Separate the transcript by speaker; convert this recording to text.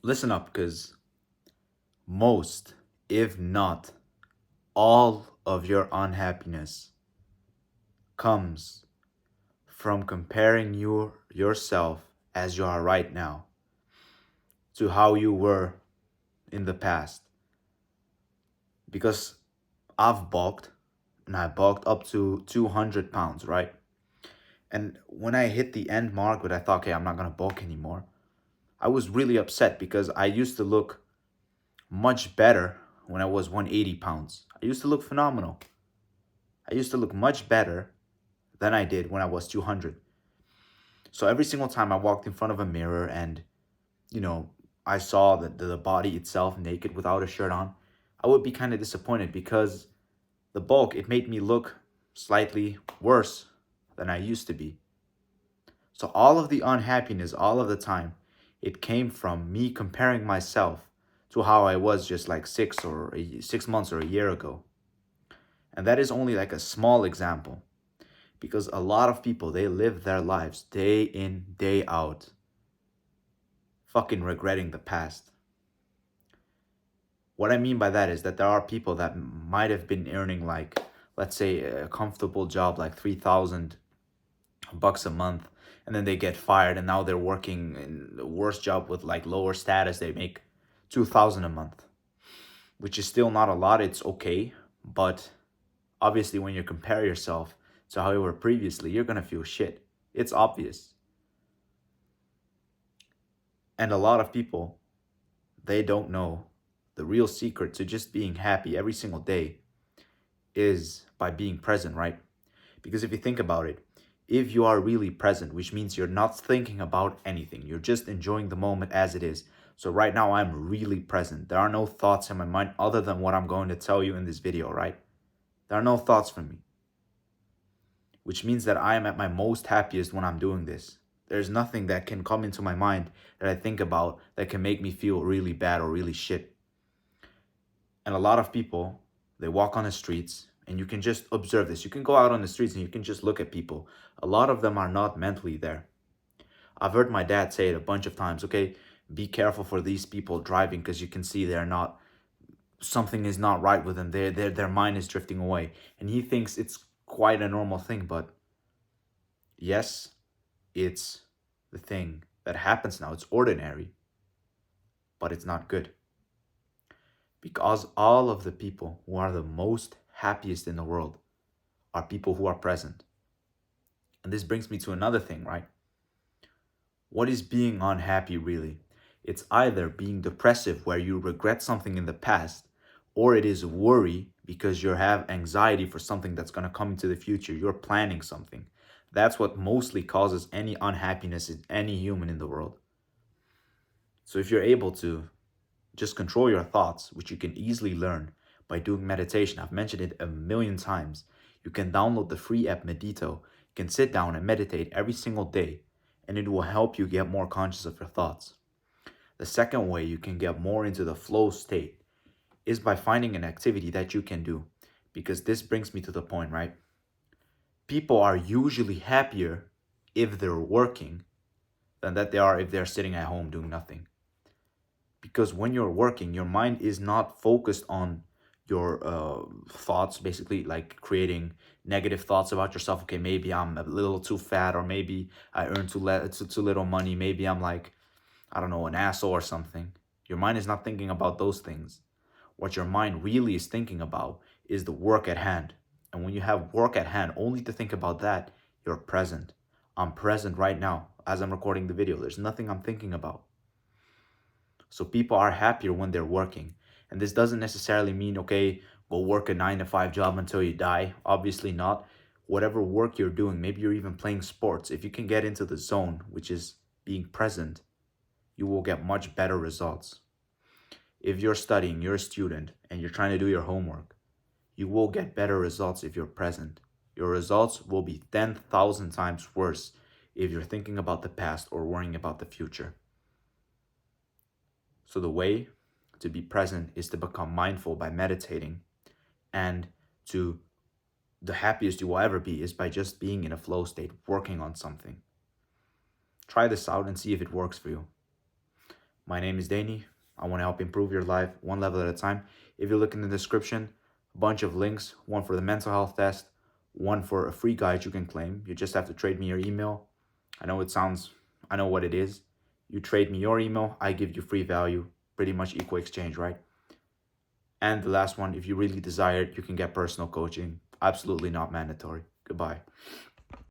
Speaker 1: Listen up, because most, if not all, of your unhappiness comes from comparing yourself as you are right now to how you were in the past. Because I've bulked, and I bulked up to 200 pounds, right? And when I hit the end mark, when I thought, okay, I'm not gonna bulk anymore, I was really upset because I used to look much better when I was 180 pounds. I used to look phenomenal. I used to look much better than I did when I was 200. So every single time I walked in front of a mirror and, you know, I saw the body itself naked without a shirt on, I would be kind of disappointed because the bulk, it made me look slightly worse than I used to be. So all of the unhappiness, all of the time, it came from me comparing myself to how I was just like 6 months or a year ago. And that is only like a small example because a lot of people, they live their lives day in, day out, fucking regretting the past. What I mean by that is that there are people that might have been earning like, let's say, a comfortable job like 3,000 bucks a month, and then they get fired and now they're working in the worst job with like lower status. They make 2,000 a month, which is still not a lot. It's okay, but obviously when you compare yourself to how you were previously, you're gonna feel shit. It's obvious. And a lot of people, they don't know the real secret to just being happy every single day is by being present, right? Because if you think about it, if you are really present, which means you're not thinking about anything, you're just enjoying the moment as it is. So right now I'm really present. There are no thoughts in my mind other than what I'm going to tell you in this video, right? There are no thoughts from me, which means that I am at my most happiest when I'm doing this. There's nothing that can come into my mind that I think about that can make me feel really bad or really shit. And a lot of people, they walk on the streets, and you can just observe this. You can go out on the streets and you can just look at people. A lot of them are not mentally there. I've heard my dad say it a bunch of times. Okay, be careful for these people driving because you can see they're not, something is not right with them. Their mind is drifting away. And he thinks it's quite a normal thing. But yes, it's the thing that happens now. It's ordinary, but it's not good. Because all of the people who are the most happiest in the world are people who are present. And this brings me to another thing, right? What is being unhappy really? It's either being depressive where you regret something in the past, or it is worry because you have anxiety for something that's going to come into the future. You're planning something. That's what mostly causes any unhappiness in any human in the world. So if you're able to just control your thoughts, which you can easily learn by doing meditation. I've mentioned it a million times. You can download the free app Medito. You can sit down and meditate every single day, and it will help you get more conscious of your thoughts. The second way you can get more into the flow state is by finding an activity that you can do. Because this brings me to the point, right? People are usually happier if they're working than that they are if they're sitting at home doing nothing. Because when you're working, your mind is not focused on your thoughts, basically like creating negative thoughts about yourself. Okay, maybe I'm a little too fat, or maybe I earn too little money, maybe I'm like, I don't know, an asshole or something. Your mind is not thinking about those things. What your mind really is thinking about is the work at hand. And when you have work at hand only to think about that, you're present. I'm present right now as I'm recording the video. There's nothing I'm thinking about. So people are happier when they're working. And this doesn't necessarily mean, okay, go work a 9 to 5 job until you die. Obviously not. Whatever work you're doing, maybe you're even playing sports. If you can get into the zone, which is being present, you will get much better results. If you're studying, you're a student, and you're trying to do your homework, you will get better results if you're present. Your results will be 10,000 times worse if you're thinking about the past or worrying about the future. So the way to be present is to become mindful by meditating, and to the happiest you will ever be is by just being in a flow state, working on something. Try this out and see if it works for you. My name is Danny. I want to help improve your life one level at a time. If you look in the description, a bunch of links, one for the mental health test, one for a free guide you can claim. You just have to trade me your email. I know what it is. You trade me your email, I give you free value, pretty much equal exchange, right? And the last one, if you really desire it, you can get personal coaching. Absolutely not mandatory. Goodbye.